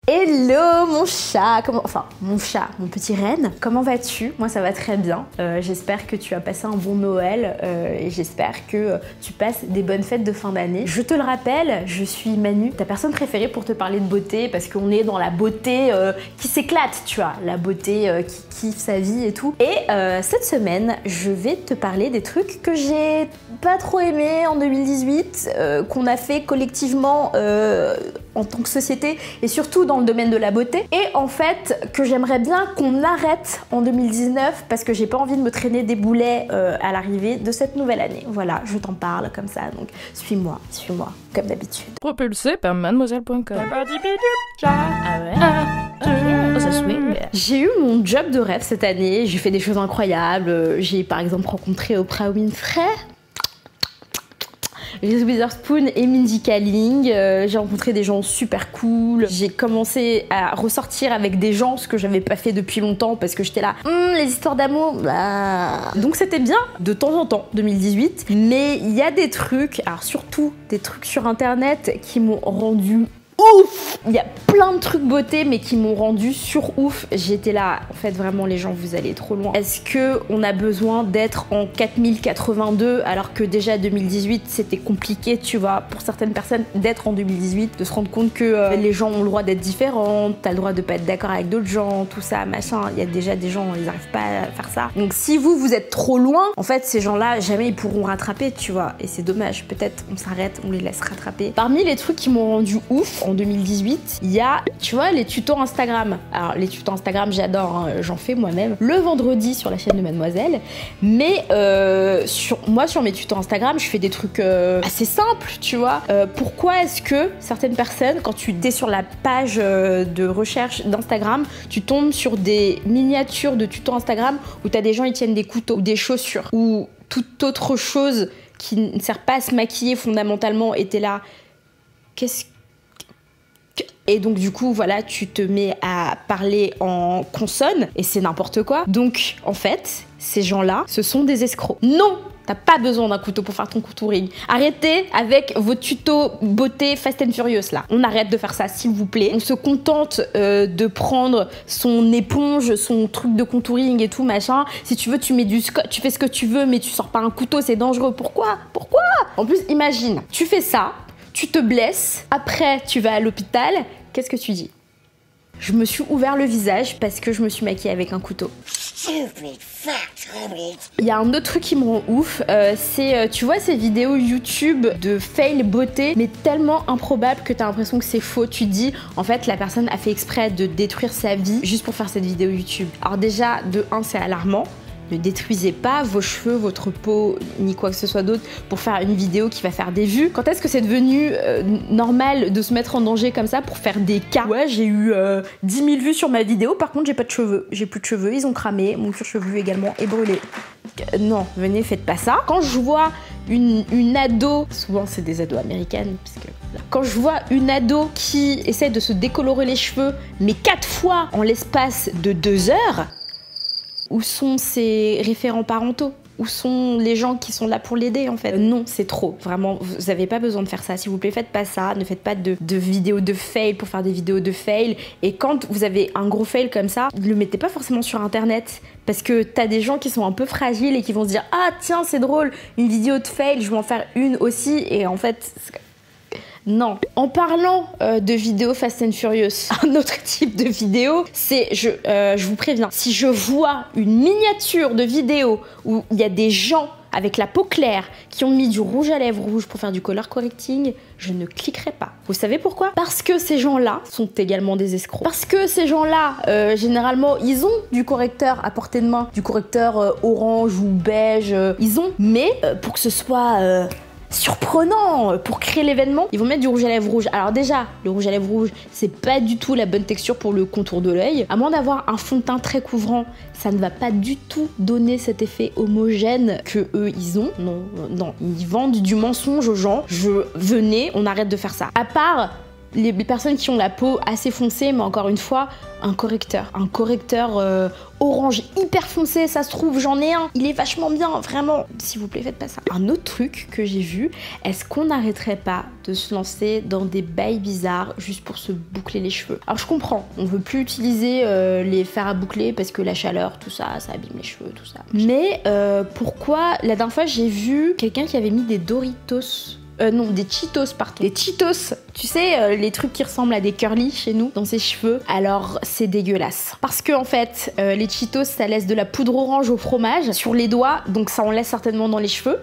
Hello mon chat, mon petit renne, comment vas-tu? Moi ça va très bien, j'espère que tu as passé un bon Noël et j'espère que tu passes des bonnes fêtes de fin d'année. Je te le rappelle, je suis Manu, ta personne préférée pour te parler de beauté parce qu'on est dans la beauté qui s'éclate, tu vois, la beauté qui kiffe sa vie et tout. Et cette semaine, je vais te parler des trucs que j'ai pas trop aimé en 2018, qu'on a fait collectivement en tant que société et surtout dans le domaine de la beauté, et en fait que j'aimerais bien qu'on arrête en 2019 parce que j'ai pas envie de me traîner des boulets à l'arrivée de cette nouvelle année. Voilà, je t'en parle comme ça, donc suis-moi, comme d'habitude. Propulsé par mademoiselle.com. J'ai eu mon job de rêve cette année, j'ai fait des choses incroyables, j'ai par exemple rencontré Oprah Winfrey, Reese Witherspoon et Mindy Kaling, j'ai rencontré des gens super cool, j'ai commencé à ressortir avec des gens, ce que j'avais pas fait depuis longtemps parce que j'étais là, les histoires d'amour, bah... Donc c'était bien de temps en temps, 2018, mais il y a des trucs, alors surtout des trucs sur internet qui m'ont rendu ouf. Il y a plein de trucs beauté mais qui m'ont rendu sur ouf. J'étais là, en fait vraiment les gens vous allez trop loin. Est-ce que on a besoin d'être en 4082 alors que déjà 2018 c'était compliqué, tu vois, pour certaines personnes d'être en 2018, de se rendre compte que les gens ont le droit d'être différents, t'as le droit de pas être d'accord avec d'autres gens, tout ça, machin. Il y a déjà des gens, ils arrivent pas à faire ça. Donc si vous êtes trop loin, en fait ces gens-là jamais ils pourront rattraper, tu vois, et c'est dommage. Peut-être on s'arrête, on les laisse rattraper. Parmi les trucs qui m'ont rendu ouf en 2018, il y a, tu vois, les tutos Instagram. Alors les tutos Instagram, j'adore, hein, j'en fais moi-même le vendredi sur la chaîne de Mademoiselle, mais sur mes tutos Instagram, je fais des trucs assez simples, tu vois. Pourquoi est-ce que certaines personnes, quand tu es sur la page de recherche d'Instagram, tu tombes sur des miniatures de tutos Instagram où t'as des gens, ils tiennent des couteaux ou des chaussures ou toute autre chose qui ne sert pas à se maquiller fondamentalement, et t'es là, qu'est-ce. Et donc du coup voilà, tu te mets à parler en consonne et c'est n'importe quoi. Donc en fait, ces gens-là, ce sont des escrocs. Non, t'as pas besoin d'un couteau pour faire ton contouring. Arrêtez avec vos tutos beauté Fast and Furious là. On arrête de faire ça s'il vous plaît. On se contente de prendre son éponge, son truc de contouring et tout machin. Si tu veux tu mets du scotch, tu fais ce que tu veux mais tu sors pas un couteau, c'est dangereux. Pourquoi? En plus imagine, tu fais ça, tu te blesses, après tu vas à l'hôpital, qu'est-ce que tu dis? Je me suis ouvert le visage parce que je me suis maquillée avec un couteau. Il y a un autre truc qui me rend ouf, c'est, tu vois ces vidéos YouTube de fail beauté, mais tellement improbable que t'as l'impression que c'est faux. Tu te dis, en fait, la personne a fait exprès de détruire sa vie juste pour faire cette vidéo YouTube. Alors déjà, de 1, c'est alarmant. Ne détruisez pas vos cheveux, votre peau, ni quoi que ce soit d'autre pour faire une vidéo qui va faire des vues. Quand est-ce que c'est devenu normal de se mettre en danger comme ça pour faire des cas? Ouais, j'ai eu 10 000 vues sur ma vidéo, par contre j'ai pas de cheveux. J'ai plus de cheveux, ils ont cramé, mon cuir chevelu également est brûlé. Non, venez, faites pas ça. Quand je vois une ado, souvent c'est des ados américaines, puisque quand je vois une ado qui essaie de se décolorer les cheveux, mais 4 fois en l'espace de 2 heures, où sont ses référents parentaux? Où sont les gens qui sont là pour l'aider en fait? Non, c'est trop. Vraiment, vous avez pas besoin de faire ça. S'il vous plaît, faites pas ça. Ne faites pas de vidéos de fail pour faire des vidéos de fail. Et quand vous avez un gros fail comme ça, ne le mettez pas forcément sur internet. Parce que t'as des gens qui sont un peu fragiles et qui vont se dire « Ah tiens, c'est drôle, une vidéo de fail, je vais en faire une aussi. » Et en fait... Non. En parlant de vidéos Fast and Furious, un autre type de vidéo, c'est, je vous préviens, si je vois une miniature de vidéo où il y a des gens avec la peau claire qui ont mis du rouge à lèvres rouge pour faire du color correcting, je ne cliquerai pas. Vous savez pourquoi? Parce que ces gens-là sont également des escrocs. Parce que ces gens-là, généralement, ils ont du correcteur à portée de main, du correcteur orange ou beige, ils ont, mais pour que ce soit... surprenant pour créer l'événement, ils vont mettre du rouge à lèvres rouge. Alors déjà, le rouge à lèvres rouge, c'est pas du tout la bonne texture pour le contour de l'œil. À moins d'avoir un fond de teint très couvrant, ça ne va pas du tout donner cet effet homogène que eux ils ont. Non, ils vendent du mensonge aux gens. Venez, on arrête de faire ça. À part les personnes qui ont la peau assez foncée, mais encore une fois, un correcteur orange hyper foncé, ça se trouve, j'en ai un, il est vachement bien, vraiment, s'il vous plaît, faites pas ça. Un autre truc que j'ai vu, est-ce qu'on n'arrêterait pas de se lancer dans des bails bizarres juste pour se boucler les cheveux? Alors je comprends, on veut plus utiliser les fers à boucler parce que la chaleur, tout ça, ça abîme les cheveux, tout ça. Mais pourquoi, la dernière fois j'ai vu quelqu'un qui avait mis des Doritos, non, des Cheetos, pardon. Des Cheetos, tu sais, les trucs qui ressemblent à des curly chez nous, dans ses cheveux. Alors, c'est dégueulasse. Parce que, en fait, les Cheetos, ça laisse de la poudre orange au fromage sur les doigts, donc ça en laisse certainement dans les cheveux.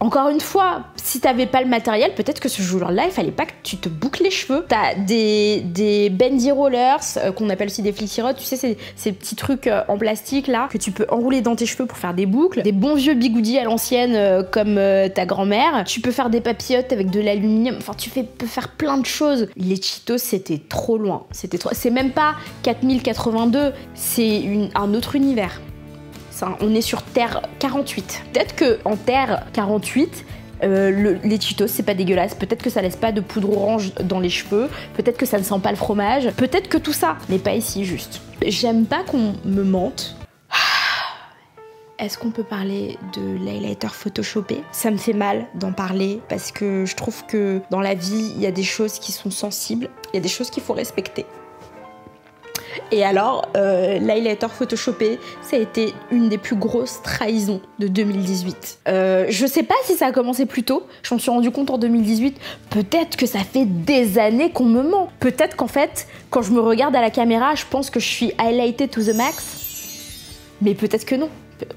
Encore une fois, si t'avais pas le matériel, peut-être que ce jour-là, il fallait pas que tu te boucles les cheveux. T'as des bendy rollers, qu'on appelle aussi des flexi rods, tu sais, ces petits trucs en plastique là, que tu peux enrouler dans tes cheveux pour faire des boucles. Des bons vieux bigoudis à l'ancienne, comme ta grand-mère. Tu peux faire des papillotes avec de l'aluminium, enfin tu peux faire plein de choses. Les Cheetos, c'était trop loin. C'est même pas 4082, c'est un autre univers. On est sur Terre 48. Peut-être que en Terre 48, les Cheetos c'est pas dégueulasse. Peut-être que ça laisse pas de poudre orange dans les cheveux. Peut-être que ça ne sent pas le fromage. Peut-être que tout ça, mais pas ici juste. J'aime pas qu'on me mente. Est-ce qu'on peut parler de l'highlighter photoshopé? Ça me fait mal d'en parler parce que je trouve que dans la vie, il y a des choses qui sont sensibles. Il y a des choses qu'il faut respecter. Et alors, l'highlighter photoshopé, ça a été une des plus grosses trahisons de 2018. Je sais pas si ça a commencé plus tôt, je m'en suis rendu compte en 2018. Peut-être que ça fait des années qu'on me ment. Peut-être qu'en fait, quand je me regarde à la caméra, je pense que je suis highlightée to the max. Mais peut-être que non.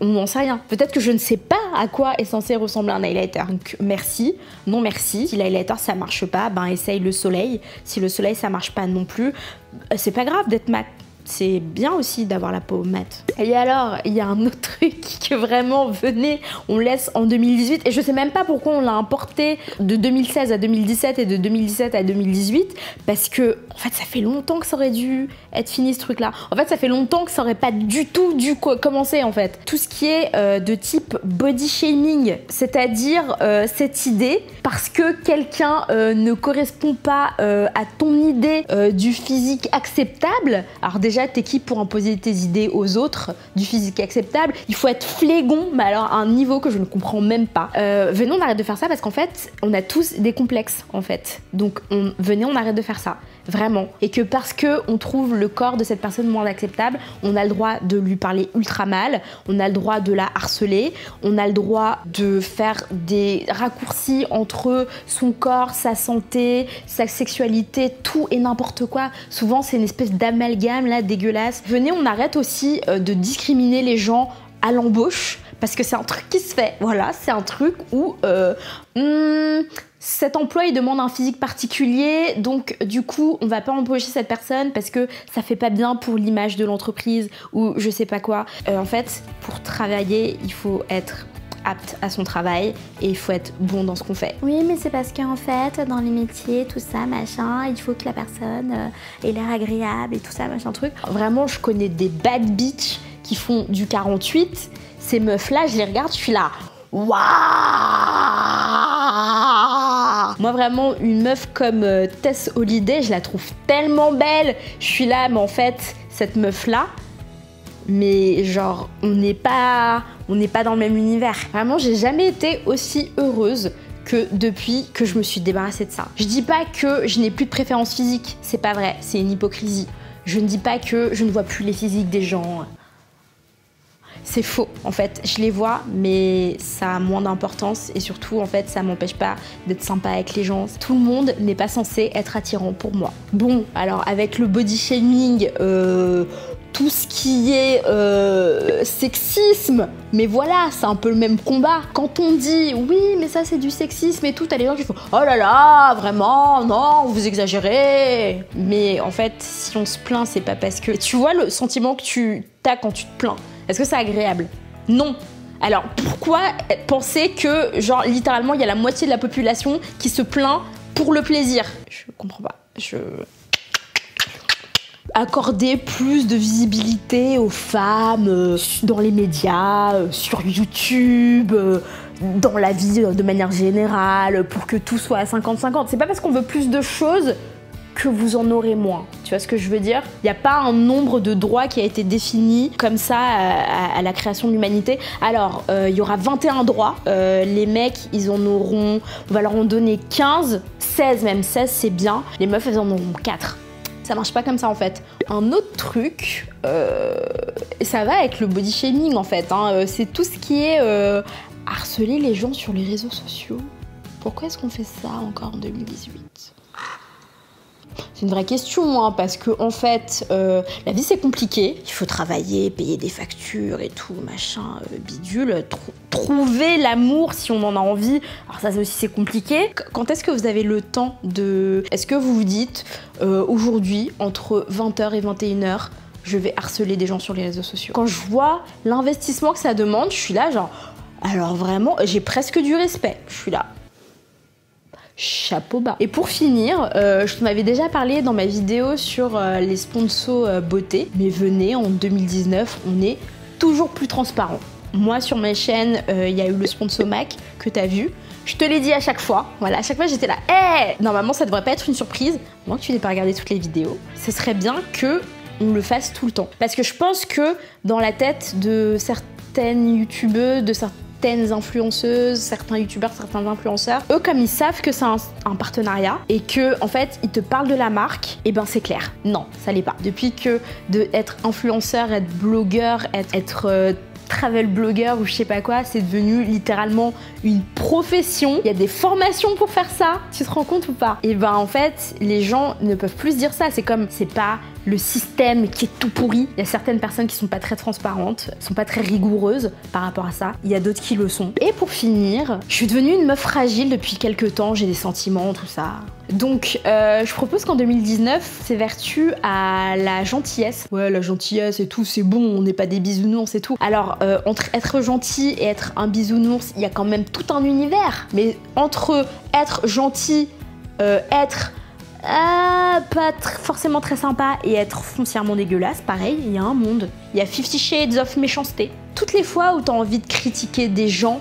On n'en sait rien. Peut-être que je ne sais pas à quoi est censé ressembler un highlighter. Donc merci, non merci. Si l'highlighter ça marche pas, ben essaye le soleil. Si le soleil ça marche pas non plus, c'est pas grave d'être mat. C'est bien aussi d'avoir la peau mate. Et alors, il y a un autre truc que vraiment, venez, on laisse en 2018. Et je sais même pas pourquoi on l'a importé de 2016 à 2017 et de 2017 à 2018. Parce que, en fait, ça fait longtemps que ça aurait dû être fini ce truc-là. En fait, ça fait longtemps que ça aurait pas du tout dû commencer, en fait. Tout ce qui est de type body shaming, c'est-à-dire cette idée, parce que quelqu'un ne correspond pas à ton idée du physique acceptable. Alors déjà, t'es qui pour imposer tes idées aux autres du physique acceptable? Il faut être flégon, mais alors à un niveau que je ne comprends même pas. Venez, on arrête de faire ça parce qu'en fait, on a tous des complexes en fait. Donc venez, on arrête de faire ça. Vraiment. Et que parce que on trouve le corps de cette personne moins acceptable, on a le droit de lui parler ultra mal, on a le droit de la harceler, on a le droit de faire des raccourcis entre son corps, sa santé, sa sexualité, tout et n'importe quoi. Souvent, c'est une espèce d'amalgame là dégueulasse. Venez, on arrête aussi de discriminer les gens à l'embauche parce que c'est un truc qui se fait. Voilà, c'est un truc où cet emploi il demande un physique particulier, donc du coup on va pas embaucher cette personne parce que ça fait pas bien pour l'image de l'entreprise ou je sais pas quoi. En fait, pour travailler, il faut être apte à son travail et il faut être bon dans ce qu'on fait. Oui, mais c'est parce qu'en fait, dans les métiers, tout ça, machin, il faut que la personne ait l'air agréable et tout ça, machin truc. Vraiment, je connais des bad bitches qui font du 48. Ces meufs-là, je les regarde, je suis là. Waouh! Moi vraiment une meuf comme Tess Holiday, je la trouve tellement belle. Je suis là, mais en fait cette meuf là, mais genre on n'est pas dans le même univers. Vraiment, j'ai jamais été aussi heureuse que depuis que je me suis débarrassée de ça. Je dis pas que je n'ai plus de préférence physique, c'est pas vrai, c'est une hypocrisie. Je ne dis pas que je ne vois plus les physiques des gens. C'est faux, en fait, je les vois, mais ça a moins d'importance et surtout, en fait, ça m'empêche pas d'être sympa avec les gens. Tout le monde n'est pas censé être attirant pour moi. Bon, alors avec le body shaming, tout ce qui est sexisme, mais voilà, c'est un peu le même combat. Quand on dit oui, mais ça c'est du sexisme et tout, t'as les gens qui font oh là là, vraiment, non, vous exagérez. Mais en fait, si on se plaint, c'est pas parce que. Tu vois le sentiment que tu as quand tu te plains? Est-ce que c'est agréable? Non. Alors pourquoi penser que, genre, littéralement, il y a la moitié de la population qui se plaint pour le plaisir? Je comprends pas. Accorder plus de visibilité aux femmes dans les médias, sur YouTube, dans la vie de manière générale, pour que tout soit à 50-50. C'est pas parce qu'on veut plus de choses que vous en aurez moins. Tu vois ce que je veux dire? Il n'y a pas un nombre de droits qui a été défini comme ça à la création de l'humanité. Alors, il y aura 21 droits. Les mecs, ils en auront, on va leur en donner 15, 16 même. 16, c'est bien. Les meufs, elles en auront 4. Ça marche pas comme ça en fait. Un autre truc, ça va avec le body shaming en fait. Hein, c'est tout ce qui est harceler les gens sur les réseaux sociaux. Pourquoi est-ce qu'on fait ça encore en 2018? C'est une vraie question, hein, parce que en fait, la vie c'est compliqué. Il faut travailler, payer des factures et tout, machin, bidule. Trouver l'amour si on en a envie. Alors ça aussi c'est compliqué. Quand est-ce que vous avez le temps de... Est-ce que vous vous dites, aujourd'hui, entre 20h et 21h, je vais harceler des gens sur les réseaux sociaux? Quand je vois l'investissement que ça demande, je suis là genre... Alors vraiment, j'ai presque du respect. Je suis là. Chapeau bas. Et pour finir, je t'en avais déjà parlé dans ma vidéo sur les sponsors beauté, mais venez, en 2019, on est toujours plus transparent. Moi, sur ma chaîne, il y a eu le sponsor MAC que t'as vu. Je te l'ai dit à chaque fois. Voilà, à chaque fois, j'étais là. Hey, normalement, ça devrait pas être une surprise. Moi, que tu n'aies pas regardé toutes les vidéos, ce serait bien que on le fasse tout le temps. Parce que je pense que dans la tête de certaines youtubeuses, de certaines influenceuses, certains youtubeurs, certains influenceurs, eux comme ils savent que c'est un partenariat et que en fait ils te parlent de la marque, et ben c'est clair. Non, ça l'est pas. Depuis que être influenceur, être blogueur, être travel blogueur ou je sais pas quoi, c'est devenu littéralement une profession. Il y a des formations pour faire ça. Tu te rends compte ou pas? Et ben en fait, les gens ne peuvent plus se dire ça. C'est comme, c'est pas le système qui est tout pourri. Il y a certaines personnes qui sont pas très transparentes, sont pas très rigoureuses par rapport à ça. Il y a d'autres qui le sont. Et pour finir, je suis devenue une meuf fragile depuis quelques temps. J'ai des sentiments, tout ça. Donc, je propose qu'en 2019, s'évertue à la gentillesse. Ouais, la gentillesse et tout, c'est bon, on n'est pas des bisounours et tout. Alors, entre être gentil et être un bisounours, il y a quand même tout un univers. Mais entre être gentil, être pas forcément très sympa et être foncièrement dégueulasse, pareil, il y a un monde. Il y a 50 Shades of méchanceté. Toutes les fois où t'as envie de critiquer des gens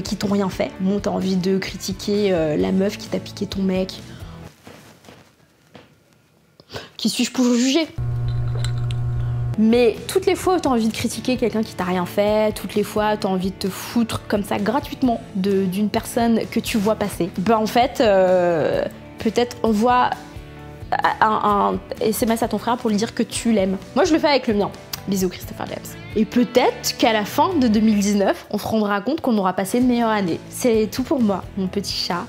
qui t'ont rien fait, bon, t'as envie de critiquer la meuf qui t'a piqué ton mec. Qui suis-je pour juger? Mais toutes les fois où t'as envie de critiquer quelqu'un qui t'a rien fait, toutes les fois où t'as envie de te foutre comme ça gratuitement d'une personne que tu vois passer, ben en fait, peut-être envoie un SMS à ton frère pour lui dire que tu l'aimes. Moi je le fais avec le mien. Bisous Christopher James. Et peut-être qu'à la fin de 2019, on se rendra compte qu'on aura passé une meilleure année. C'est tout pour moi, mon petit chat.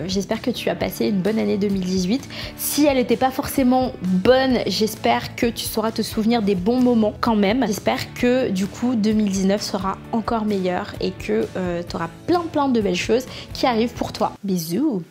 J'espère que tu as passé une bonne année 2018. Si elle n'était pas forcément bonne, j'espère que tu sauras te souvenir des bons moments quand même. J'espère que du coup 2019 sera encore meilleur et que tu auras plein de belles choses qui arrivent pour toi. Bisous.